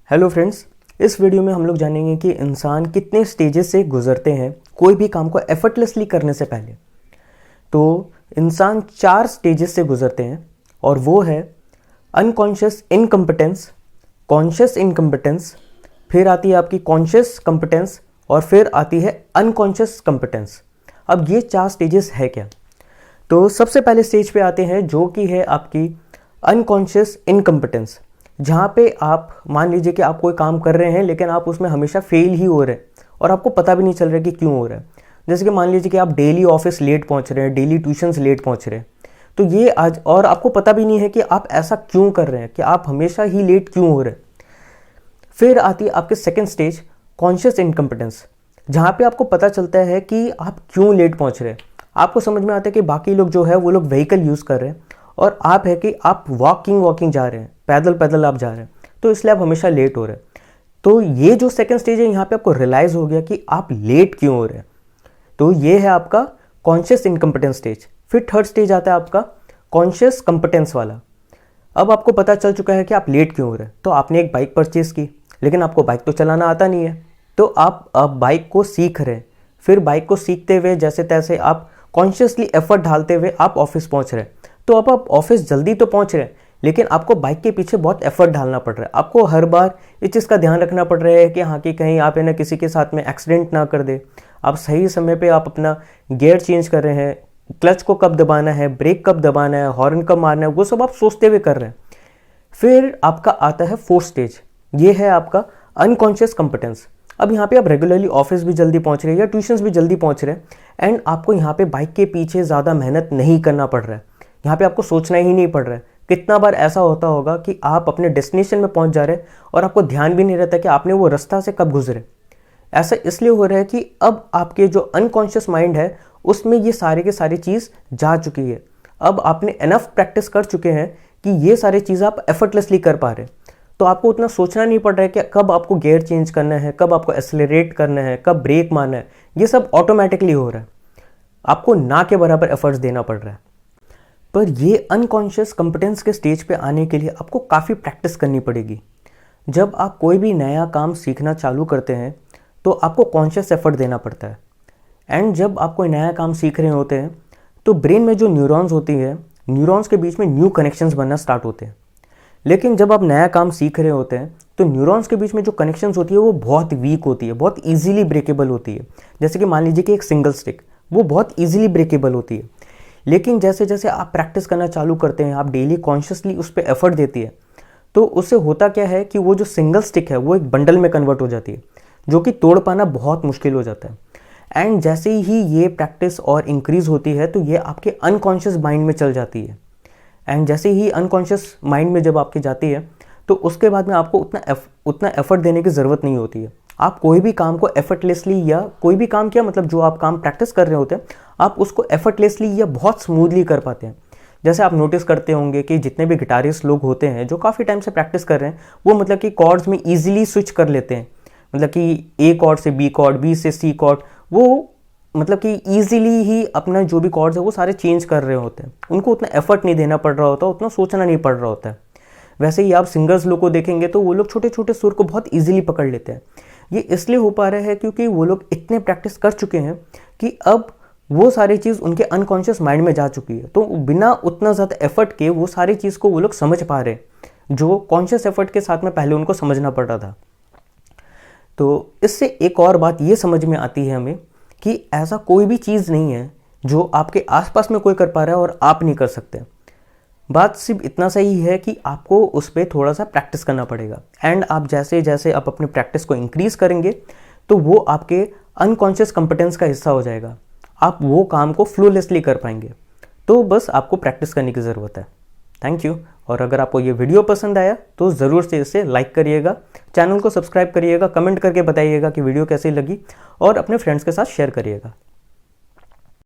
Hello friends, इस video में हम लोग जानेंगे कि इंसान कितने स्टेजेस से गुजरते हैं कोई भी काम को एफर्टलेसली करने से पहले। तो इंसान 4 स्टेजेस से गुजरते हैं और वो है अनकॉन्शियस इनकम्पिटेंस, कॉन्शियस इनकम्पिटेंस, फिर आती है आपकी कॉन्शियस कम्पिटेंस और फिर आती है अनकॉन्शियस कम्पिटेंस। अब ये 4 स्टेजेस है क्या? तो सबसे पहले स्टेज पे आते हैं जो कि है आपकी अनकॉन्शियस इनकम्पिटेंस, जहाँ पे आप मान लीजिए कि आप कोई काम कर रहे हैं लेकिन आप उसमें हमेशा फेल ही हो रहे हैं और आपको पता भी नहीं चल रहा है कि क्यों हो रहा है। जैसे कि मान लीजिए कि आप डेली ऑफिस लेट पहुँच रहे हैं, डेली ट्यूशन्स लेट पहुँच रहे हैं, तो ये आज और आपको पता भी नहीं है कि आप ऐसा क्यों कर रहे हैं, कि आप हमेशा ही लेट क्यों हो रहे हैं। फिर आती है आपके सेकेंड स्टेज कॉन्शियस इनकम्पिटेंस, जहाँ पे आपको पता चलता है कि आप क्यों लेट पहुँच रहे हैं। आपको समझ में आता है कि बाकी लोग जो है वो लोग व्हीकल यूज़ कर रहे हैं और आप है कि आप वॉकिंग जा रहे हैं, पैदल आप जा रहे हैं, तो इसलिए आप हमेशा लेट हो रहे हैं। तो ये जो सेकंड स्टेज है, यहाँ पे आपको रियलाइज हो गया कि आप लेट क्यों हो रहे हैं, तो ये है आपका कॉन्शियस इनकम्पिटेंस स्टेज। फिर थर्ड स्टेज आता है आपका कॉन्शियस कंपिटेंस वाला। अब आपको पता चल चुका है कि आप लेट क्यों हो रहे हैं, तो आपने एक बाइक परचेज की, लेकिन आपको बाइक तो चलाना आता नहीं है, तो आप अब बाइक को सीख रहे हैं। फिर बाइक को सीखते हुए जैसे तैसे आप कॉन्शियसली एफर्ट डालते हुए आप ऑफिस पहुंच रहे हैं। तो अब आप ऑफिस जल्दी तो पहुंच रहे हैं, लेकिन आपको बाइक के पीछे बहुत एफर्ट डालना पड़ रहा है। आपको हर बार इस चीज़ का ध्यान रखना पड़ रहा है कि हाँ कि कहीं आप है ना किसी के साथ में एक्सीडेंट ना कर दे। आप सही समय पे आप अपना गियर चेंज कर रहे हैं, क्लच को कब दबाना है, ब्रेक कब दबाना है, हॉर्न कब मारना है, वो सब आप सोचते हुए कर रहे हैं। फिर आपका आता है फोर्थ स्टेज, ये है आपका अनकॉन्शियस कंपिटेंस। अब यहाँ पे आप रेगुलरली ऑफिस भी जल्दी पहुँच रहे हैं या ट्यूशन्स भी जल्दी पहुँच रहे हैं एंड आपको यहाँ पे बाइक के पीछे ज़्यादा मेहनत नहीं करना पड़ रहा है। यहाँ पे आपको सोचना ही नहीं पड़ रहा है। कितना बार ऐसा होता होगा कि आप अपने डेस्टिनेशन में पहुँच जा रहे हैं और आपको ध्यान भी नहीं रहता कि आपने वो रास्ता से कब गुजरे। ऐसा इसलिए हो रहा है कि अब आपके जो अनकॉन्शियस माइंड है उसमें ये सारे के सारी चीज़ जा चुकी है। अब आपने इनफ प्रैक्टिस कर चुके हैं कि ये सारी चीज़ आप एफर्टलेसली कर पा रहे हैं, तो आपको उतना सोचना नहीं पड़ रहा है कि कब आपको गियर चेंज करना है, कब आपको एक्सेलरेट करना है, कब ब्रेक मारना है। ये सब ऑटोमेटिकली हो रहा है, आपको ना के बराबर एफर्ट्स देना पड़ रहा है। पर ये अनकॉन्शियस कंपिटेंस के स्टेज पे आने के लिए आपको काफ़ी प्रैक्टिस करनी पड़ेगी। जब आप कोई भी नया काम सीखना चालू करते हैं तो आपको कॉन्शियस एफर्ट देना पड़ता है। एंड जब आप कोई नया काम सीख रहे होते हैं तो ब्रेन में जो न्यूरॉन्स होती है, न्यूरॉन्स के बीच में न्यू कनेक्शंस बनना स्टार्ट होते हैं। लेकिन जब आप नया काम सीख रहे होते हैं तो न्यूरॉन्स के बीच में जो कनेक्शंस होती है वो बहुत वीक होती है, बहुत ईजिली ब्रेकेबल होती है। जैसे कि मान लीजिए कि एक सिंगल स्टिक, वो बहुत ईजिली ब्रेकेबल होती है। लेकिन जैसे जैसे आप प्रैक्टिस करना चालू करते हैं, आप डेली कॉन्शियसली उस पर एफर्ट देती है, तो उससे होता क्या है कि वो जो सिंगल स्टिक है वो एक बंडल में कन्वर्ट हो जाती है, जो कि तोड़ पाना बहुत मुश्किल हो जाता है। एंड जैसे ही ये प्रैक्टिस और इंक्रीज़ होती है तो ये आपके अनकॉन्शियस माइंड में चल जाती है। एंड जैसे ही अनकॉन्शियस माइंड में जब आपकी जाती है तो उसके बाद में आपको उतना एफर्ट देने की ज़रूरत नहीं होती है। आप कोई भी काम को एफर्टलेसली, या कोई भी काम क्या मतलब जो आप काम प्रैक्टिस कर रहे होते हैं, आप उसको एफर्टलेसली या बहुत स्मूथली कर पाते हैं। जैसे आप नोटिस करते होंगे कि जितने भी गिटारिस्ट लोग होते हैं जो काफ़ी टाइम से प्रैक्टिस कर रहे हैं, वो मतलब कि कॉर्ड्स में ईजिली स्विच कर लेते हैं। मतलब कि ए कॉर्ड से बी कॉर्ड, बी से सी कॉर्ड, वो मतलब कि ईजिली ही अपना जो भी कॉर्ड्स है वो सारे चेंज कर रहे होते हैं। उनको उतना एफर्ट नहीं देना पड़ रहा होता, उतना सोचना नहीं पड़ रहा होता है। वैसे ही आप सिंगर्स लोग को देखेंगे तो वो लोग छोटे छोटे सुर को बहुत ईजिली पकड़ लेते हैं। ये इसलिए हो पा रहा है क्योंकि वो लोग इतने प्रैक्टिस कर चुके हैं कि अब वो सारी चीज़ उनके अनकॉन्शियस माइंड में जा चुकी है, तो बिना उतना ज़्यादा एफर्ट के वो सारी चीज़ को वो लोग समझ पा रहे हैं, जो कॉन्शियस एफर्ट के साथ में पहले उनको समझना पड़ रहा था। तो इससे एक और बात ये समझ में आती है हमें कि ऐसा कोई भी चीज़ नहीं है जो आपके आसपास में कोई कर पा रहा है और आप नहीं कर सकते। बात सिर्फ इतना सही है कि आपको उस पर थोड़ा सा प्रैक्टिस करना पड़ेगा। एंड आप जैसे जैसे आप अपनी प्रैक्टिस को इंक्रीज करेंगे तो वो आपके अनकॉन्शियस कंपिटेंस का हिस्सा हो जाएगा, आप वो काम को फ्लॉलेसली कर पाएंगे। तो बस आपको प्रैक्टिस करने की ज़रूरत है। Thank you. और अगर आपको ये वीडियो पसंद आया तो ज़रूर से इसे लाइक करिएगा, चैनल को सब्सक्राइब करिएगा, कमेंट करके बताइएगा कि वीडियो कैसी लगी और अपने फ्रेंड्स के साथ शेयर करिएगा।